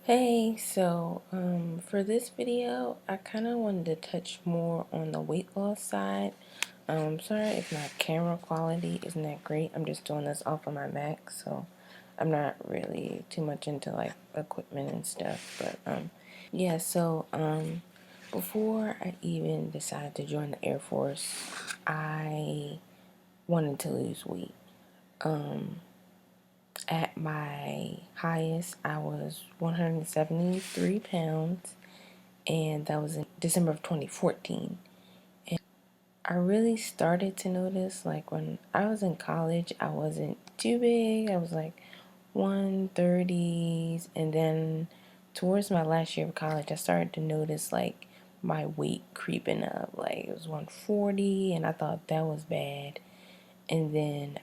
Hey, for this video, I kind of wanted to touch more on the weight loss side. Sorry if my camera quality isn't that great. I'm just doing this off of my Mac, so I'm not really too much into like equipment and stuff. Yeah, before I even decided to join the Air Force, I wanted to lose weight. At my highest, I was 173 pounds, and that was in December of 2014. And I really started to notice, like, when I was in college, I wasn't too big. I was like 130s, and then towards my last year of college, I started to notice, like, my weight creeping up. Like, it was 140, and I thought that was bad. And then,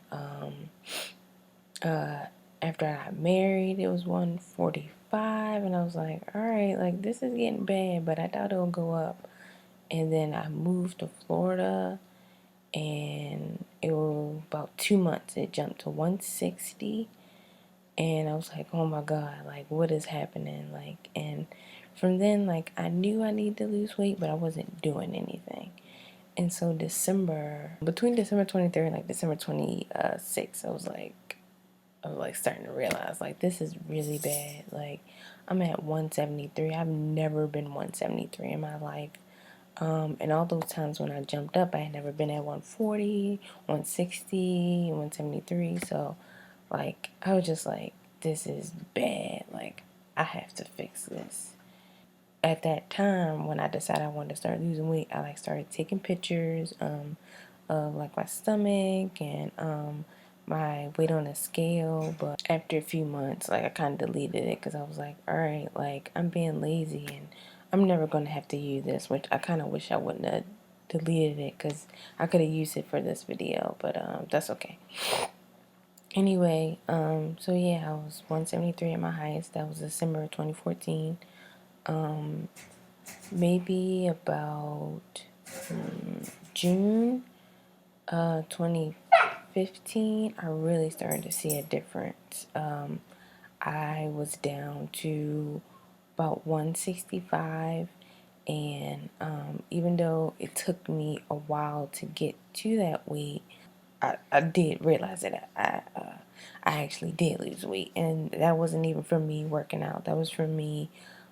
after I got married, it was 145, and I was like, all right, like, this is getting bad, but I thought it would go up. And then I moved to Florida, and it was about 2 months, it jumped to 160, and I was like, oh my God, like, what is happening? Like, and from then, like, I knew I needed to lose weight, but I wasn't doing anything. And so between December 23rd and like December 26th, I was like starting to realize, like, this is really bad. Like, I'm at 173. I've never been 173 in my life. And all those times when I jumped up, I had never been at 140, 160, 173. So, like, I was just like, this is bad. Like, I have to fix this. At that time, when I decided I wanted to start losing weight, I like started taking pictures of like my stomach and my weight on a scale. But after a few months, like, I kind of deleted it because I was like, all right, like, I'm being lazy and I'm never going to have to use this, which I kind of wish I wouldn't have deleted it because I could have used it for this video, but that's okay. Anyway, so yeah, I was 173 at my highest. That was December 2014. Maybe about June 2015, I really started to see a difference. I was down to about 165, and even though it took me a while to get to that weight, I did realize that I actually did lose weight, and that wasn't even from me working out. That was from me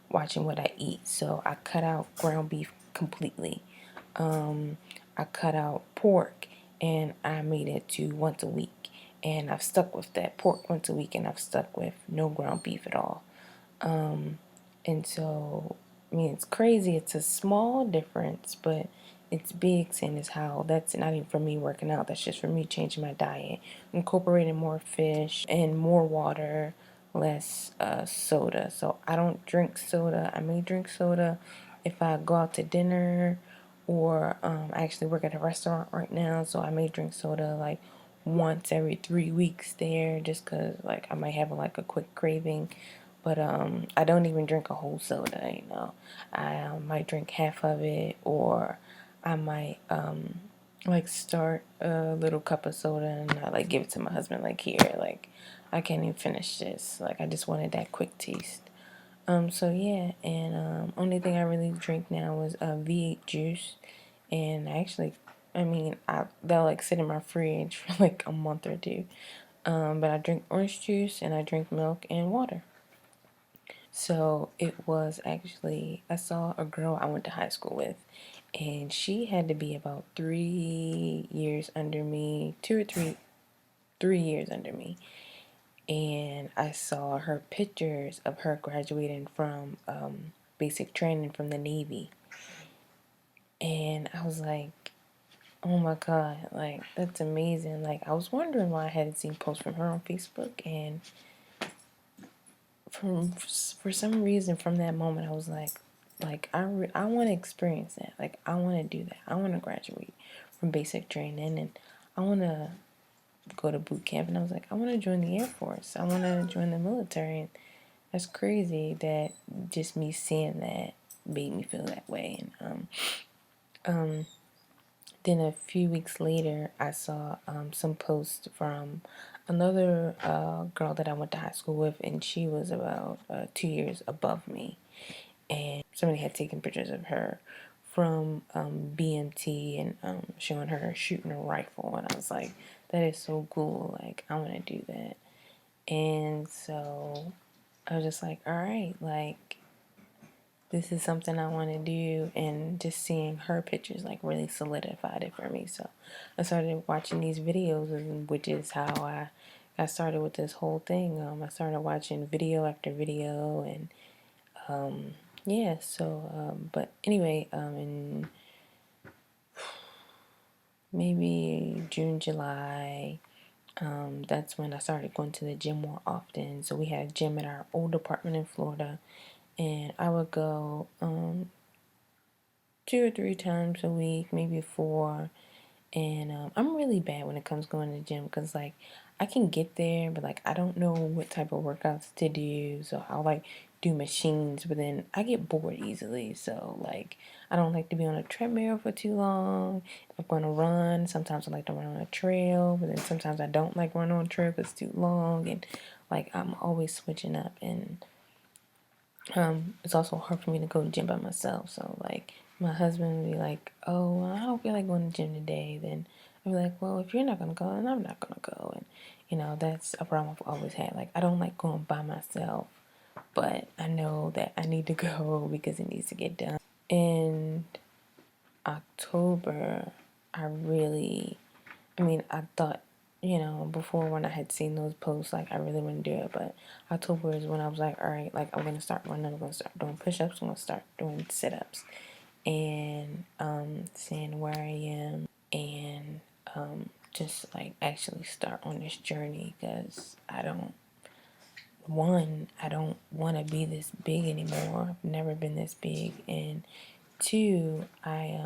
watching what I eat. So I cut out ground beef completely. I cut out pork, and I made it to once a week. And I've stuck with that pork once a week, and I've stuck with no ground beef at all. And so, I mean, it's crazy. It's a small difference, but it's big, seeing as how that's not even for me working out. That's just for me changing my diet, incorporating more fish and more water, less soda. So I don't drink soda. I may drink soda if I go out to dinner, or I actually work at a restaurant right now, so I may drink soda like once every 3 weeks there, just because, like, I might have like a quick craving. But I don't even drink a whole soda, you know. I might drink half of it, or I might like start a little cup of soda and I like give it to my husband, like, here, like, I can't even finish this. Like, I just wanted that quick taste. So yeah, and only thing I really drink now is V8 juice, and they'll like sit in my fridge for like a month or two. But I drink orange juice and I drink milk and water. So it was actually, I saw a girl I went to high school with, and she had to be about 3 years under me, 3 years under me. And I saw her pictures of her graduating from basic training from the Navy. And I was like, oh my God, like, that's amazing. Like, I was wondering why I hadn't seen posts from her on Facebook, and for some reason from that moment I was like, I want to experience that. Like, I want to do that. I want to graduate from basic training, and I want to go to boot camp. And I was like, I want to join the Air Force. I want to join the military. And that's crazy that just me seeing that made me feel that way. And Then a few weeks later, I saw some posts from another girl that I went to high school with, and she was about 2 years above me. And somebody had taken pictures of her from BMT and showing her shooting a rifle. And I was like, that is so cool. Like, I want to do that. And so I was just like, all right, like, this is something I want to do, and just seeing her pictures like really solidified it for me. So I started watching these videos, and which is how I got started with this whole thing. I started watching video after video, and yeah. So, but anyway, in maybe June, July, that's when I started going to the gym more often. So we had a gym at our old apartment in Florida, and I would go 2 or 3 times a week, maybe four. And I'm really bad when it comes going to the gym because, like, I can get there, but, like, I don't know what type of workouts to do. So I'll, like, do machines, but then I get bored easily. So, like, I don't like to be on a treadmill for too long. If I'm going to run, sometimes I like to run on a trail, but then sometimes I don't like running on a trail because it's too long. And, like, I'm always switching up. And it's also hard for me to go to the gym by myself. So like my husband would be like, "Oh, well, I don't feel like going to the gym today." Then I'd be like, "Well, if you're not gonna go, then I'm not gonna go." And that's a problem I've always had. Like I don't like going by myself, but I know that I need to go because it needs to get done. In October, I really I mean, I thought, before when I had seen those posts, like I really wouldn't do it. But October is when I was like, all right, like I'm gonna start running, I'm gonna start doing push-ups, I'm gonna start doing sit-ups, and seeing where I am, and just like actually start on this journey because I don't want to be this big anymore. I've never been this big, and two, I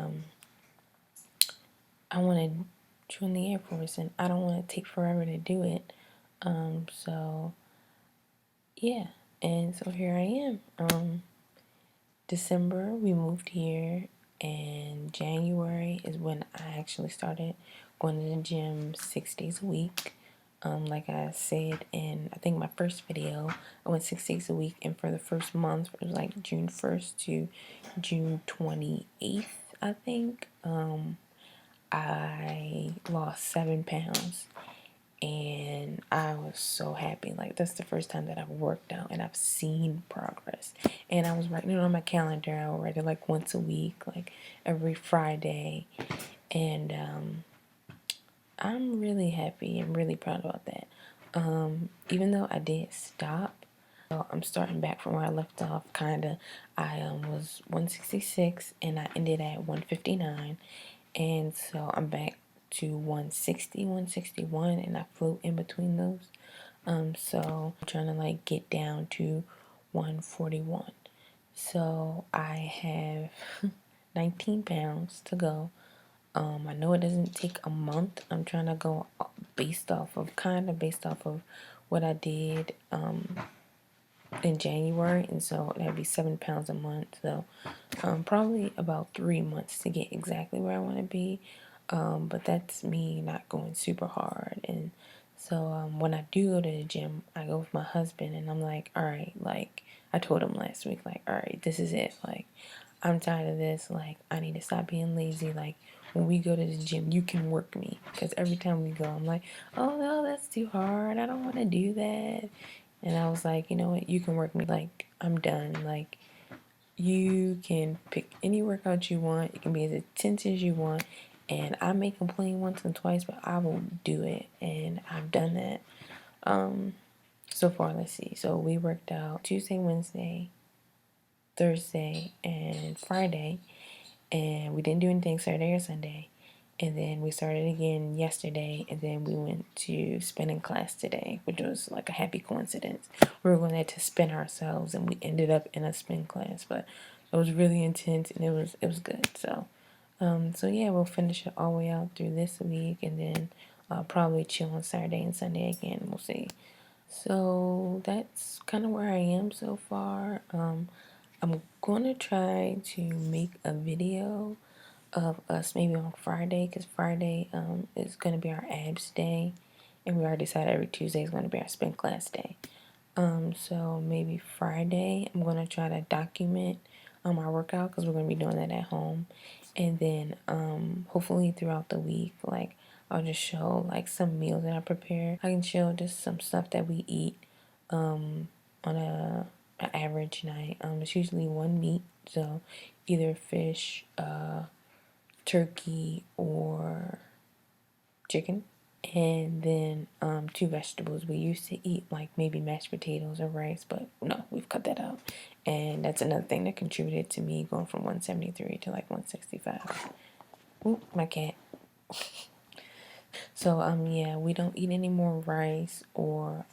want to join the Air Force, and I don't want to take forever to do it. So yeah, and so here I am. December we moved here, and January is when I actually started going to the gym 6 days a week. Like I said in I think my first video, I went 6 days a week, and for the first month, it was like June 1st to June 28th, I think. I lost 7 pounds, and I was so happy. Like that's the first time that I've worked out and I've seen progress. And I was writing it on my calendar. I would write it like once a week, like every Friday. And I'm really happy and really proud about that. Even though I did stop, so I'm starting back from where I left off. Kinda, I was 166 and I ended at 159, and so I'm back to 160, 161, and I float in between those. So I'm trying to like get down to 141. So I have 19 pounds to go. I know it doesn't take a month. I'm trying to go based off of what I did in January, and so that'd be 7 pounds a month. So probably about 3 months to get exactly where I want to be. But that's me not going super hard. And so when I do go to the gym, I go with my husband, and I'm like, all right, like I told him last week, like, all right, this is it. Like, I'm tired of this. Like, I need to stop being lazy. Like, when we go to the gym, you can work me. Because every time we go, I'm like, oh no, that's too hard. I don't want to do that. And I was like, you know what? You can work me. Like, I'm done. Like, you can pick any workout you want. It can be as intense as you want. And I may complain once and twice, but I will do it. And I've done that. So far, let's see. So we worked out Tuesday, Wednesday, Thursday, and Friday. And we didn't do anything Saturday or Sunday. And then we started again yesterday, and then we went to spinning class today, which was like a happy coincidence. We were going there to spin ourselves, and we ended up in a spin class, but it was really intense, and it was good. So, so yeah, we'll finish it all the way out through this week, and then probably chill on Saturday and Sunday again. We'll see. So that's kind of where I am so far. I'm gonna try to make a video of us maybe on Friday, because Friday is going to be our abs day, and we already decided every Tuesday is going to be our spin class day. So maybe Friday I'm going to try to document my workout, because we're going to be doing that at home, and then hopefully throughout the week, like I'll just show like some meals that I prepare. I can show just some stuff that we eat on an average night. It's usually one meat, so either fish, turkey, or chicken, and then two vegetables. We used to eat like maybe mashed potatoes or rice, but no, we've cut that out. And that's another thing that contributed to me going from 173 to like 165. Oop, my cat. So yeah, we don't eat any more rice or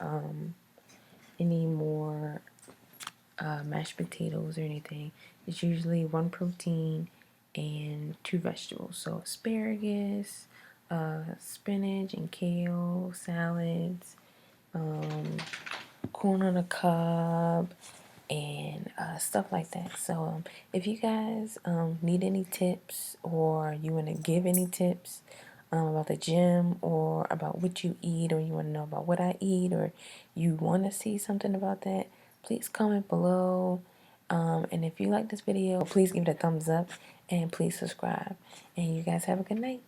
any more mashed potatoes or anything. It's usually one protein and two vegetables. So asparagus, spinach and kale, salads, corn on the cob, and stuff like that. So if you guys need any tips, or you want to give any tips about the gym, or about what you eat, or you want to know about what I eat, or you want to see something about that, please comment below. And if you like this video, please give it a thumbs up, and please subscribe. And you guys have a good night.